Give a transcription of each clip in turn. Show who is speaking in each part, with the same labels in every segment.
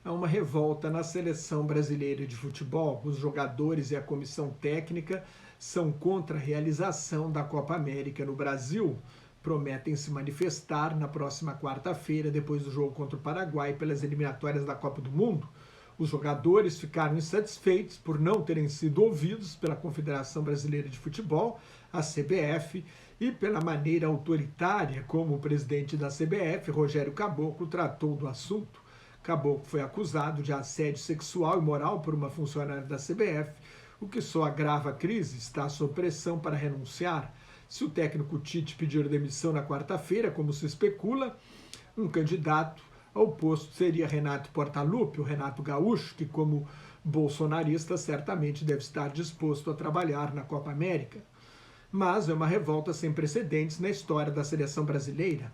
Speaker 1: Há uma revolta na seleção brasileira de futebol. Os jogadores e a comissão técnica são contra a realização da Copa América no Brasil. Prometem se manifestar na próxima quarta-feira, depois do jogo contra o Paraguai, pelas eliminatórias da Copa do Mundo. Os jogadores ficaram insatisfeitos por não terem sido ouvidos pela Confederação Brasileira de Futebol, a CBF, e pela maneira autoritária como o presidente da CBF, Rogério Caboclo, tratou do assunto. Caboclo foi acusado de assédio sexual e moral por uma funcionária da CBF, o que só agrava a crise. Está sob pressão para renunciar. Se o técnico Tite pedir demissão na quarta-feira, como se especula, um candidato ao posto seria Renato Portaluppi, o Renato Gaúcho, que como bolsonarista certamente deve estar disposto a trabalhar na Copa América. Mas é uma revolta sem precedentes na história da seleção brasileira.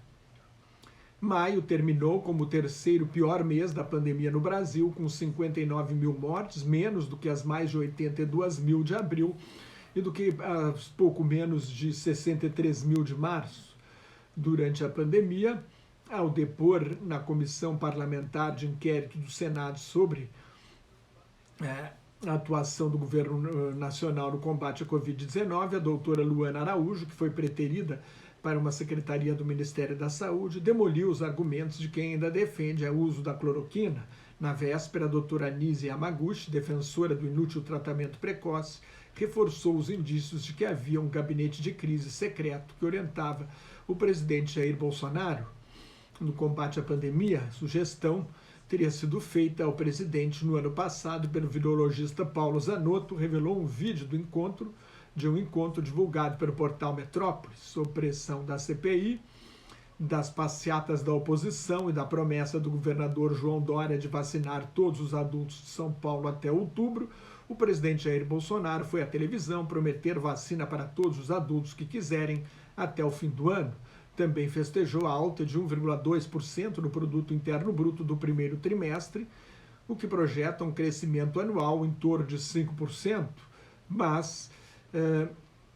Speaker 1: Maio terminou como o terceiro pior mês da pandemia no Brasil, com 59 mil mortes, menos do que as mais de 82 mil de abril e do que pouco menos de 63 mil de março. Durante a pandemia, ao depor na Comissão Parlamentar de Inquérito do Senado sobre a atuação do governo nacional no combate à Covid-19, a doutora Luana Araújo, que foi preterida para uma secretaria do Ministério da Saúde, demoliu os argumentos de quem ainda defende o uso da cloroquina. Na véspera, a doutora Nise Yamaguchi, defensora do inútil tratamento precoce, reforçou os indícios de que havia um gabinete de crise secreto que orientava o presidente Jair Bolsonaro no combate à pandemia. A sugestão teria sido feita ao presidente no ano passado pelo virologista Paulo Zanotto, revelou um vídeo de um encontro divulgado pelo portal Metrópolis, sob pressão da CPI, das passeatas da oposição e da promessa do governador João Dória de vacinar todos os adultos de São Paulo até outubro. O presidente Jair Bolsonaro foi à televisão prometer vacina para todos os adultos que quiserem até o fim do ano. Também festejou a alta de 1,2% no produto interno bruto do primeiro trimestre, o que projeta um crescimento anual em torno de 5%, mas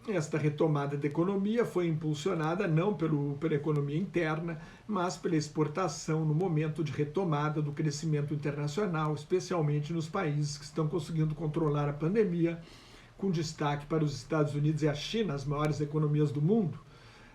Speaker 1: esta retomada da economia foi impulsionada não pela economia interna, mas pela exportação no momento de retomada do crescimento internacional, especialmente nos países que estão conseguindo controlar a pandemia, com destaque para os Estados Unidos e a China, as maiores economias do mundo.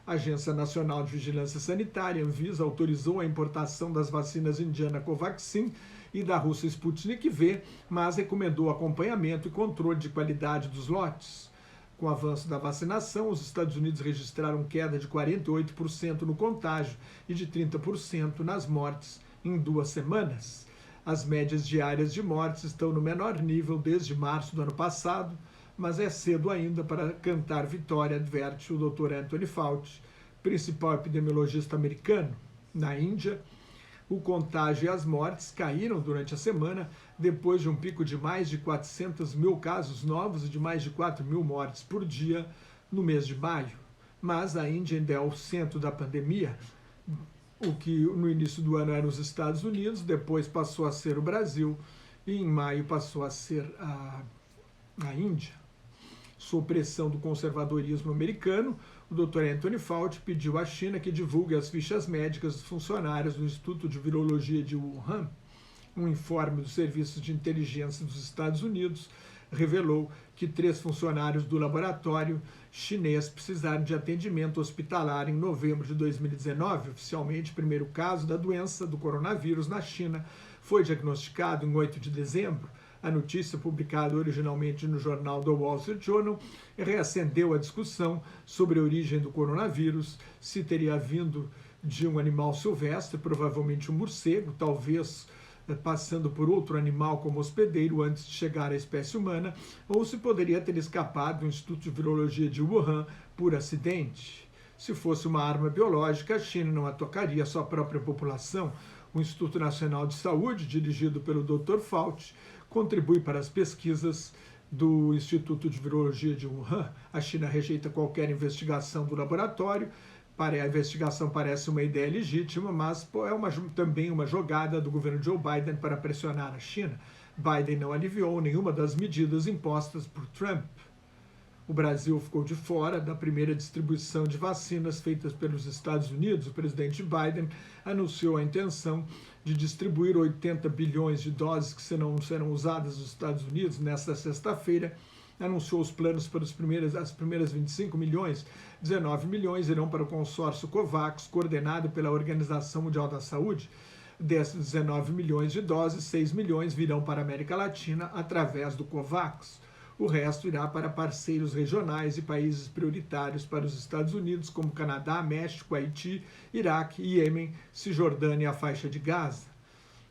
Speaker 1: A Agência Nacional de Vigilância Sanitária, Anvisa, autorizou a importação das vacinas indiana Covaxin e da russa Sputnik V, mas recomendou acompanhamento e controle de qualidade dos lotes. Com o avanço da vacinação, os Estados Unidos registraram queda de 48% no contágio e de 30% nas mortes em 2 semanas. As médias diárias de mortes estão no menor nível desde março do ano passado, mas é cedo ainda para cantar vitória, adverte o Dr. Anthony Fauci, principal epidemiologista americano. Na Índia, o contágio e as mortes caíram durante a semana, depois de um pico de mais de 400 mil casos novos e de mais de 4 mil mortes por dia no mês de maio. Mas a Índia ainda é o centro da pandemia, o que no início do ano era os Estados Unidos, depois passou a ser o Brasil e em maio passou a ser a Índia. Sob pressão do conservadorismo americano, o Dr. Anthony Fauci pediu à China que divulgue as fichas médicas dos funcionários do Instituto de Virologia de Wuhan. Um informe dos serviços de inteligência dos Estados Unidos revelou que 3 funcionários do laboratório chinês precisaram de atendimento hospitalar em novembro de 2019. Oficialmente, o primeiro caso da doença do coronavírus na China foi diagnosticado em 8 de dezembro. A notícia, publicada originalmente no jornal The Wall Street Journal, reacendeu a discussão sobre a origem do coronavírus, se teria vindo de um animal silvestre, provavelmente um morcego, talvez passando por outro animal como hospedeiro antes de chegar à espécie humana, ou se poderia ter escapado do Instituto de Virologia de Wuhan por acidente. Se fosse uma arma biológica, a China não atacaria a sua própria população. O Instituto Nacional de Saúde, dirigido pelo Dr. Fauci, contribui para as pesquisas do Instituto de Virologia de Wuhan. A China rejeita qualquer investigação do laboratório. A investigação parece uma ideia legítima, mas é também uma jogada do governo Joe Biden para pressionar a China. Biden não aliviou nenhuma das medidas impostas por Trump. O Brasil ficou de fora da primeira distribuição de vacinas feitas pelos Estados Unidos. O presidente Biden anunciou a intenção de distribuir 80 bilhões de doses que serão usadas nos Estados Unidos nesta sexta-feira. Anunciou os planos para as primeiras 25 milhões, 19 milhões irão para o consórcio COVAX, coordenado pela Organização Mundial da Saúde. Desses 19 milhões de doses, 6 milhões virão para a América Latina através do COVAX. O resto irá para parceiros regionais e países prioritários para os Estados Unidos, como Canadá, México, Haiti, Iraque, Iêmen, Cisjordânia e a faixa de Gaza.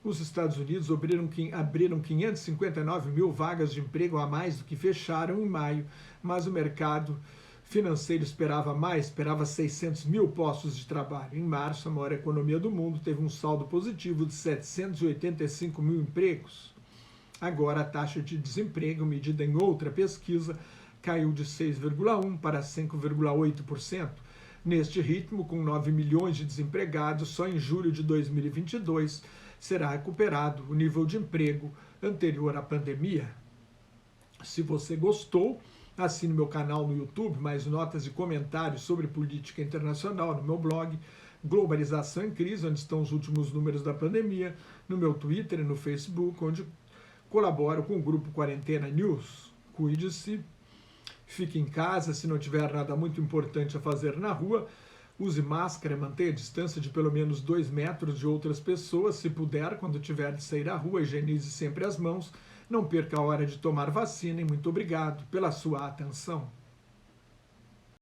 Speaker 1: Os Estados Unidos abriram 559 mil vagas de emprego a mais do que fecharam em maio, mas o mercado financeiro esperava mais, esperava 600 mil postos de trabalho. Em março, a maior economia do mundo teve um saldo positivo de 785 mil empregos. Agora, a taxa de desemprego, medida em outra pesquisa, caiu de 6,1% para 5,8%. Neste ritmo, com 9 milhões de desempregados, só em julho de 2022 será recuperado o nível de emprego anterior à pandemia. Se você gostou, assine meu canal no YouTube, mais notas e comentários sobre política internacional no meu blog, Globalização em Crise, onde estão os últimos números da pandemia, no meu Twitter e no Facebook, onde colaboro com o grupo Quarentena News. Cuide-se, fique em casa, se não tiver nada muito importante a fazer na rua, use máscara, mantenha a distância de pelo menos 2 metros de outras pessoas, se puder, quando tiver de sair à rua, higienize sempre as mãos, não perca a hora de tomar vacina e muito obrigado pela sua atenção.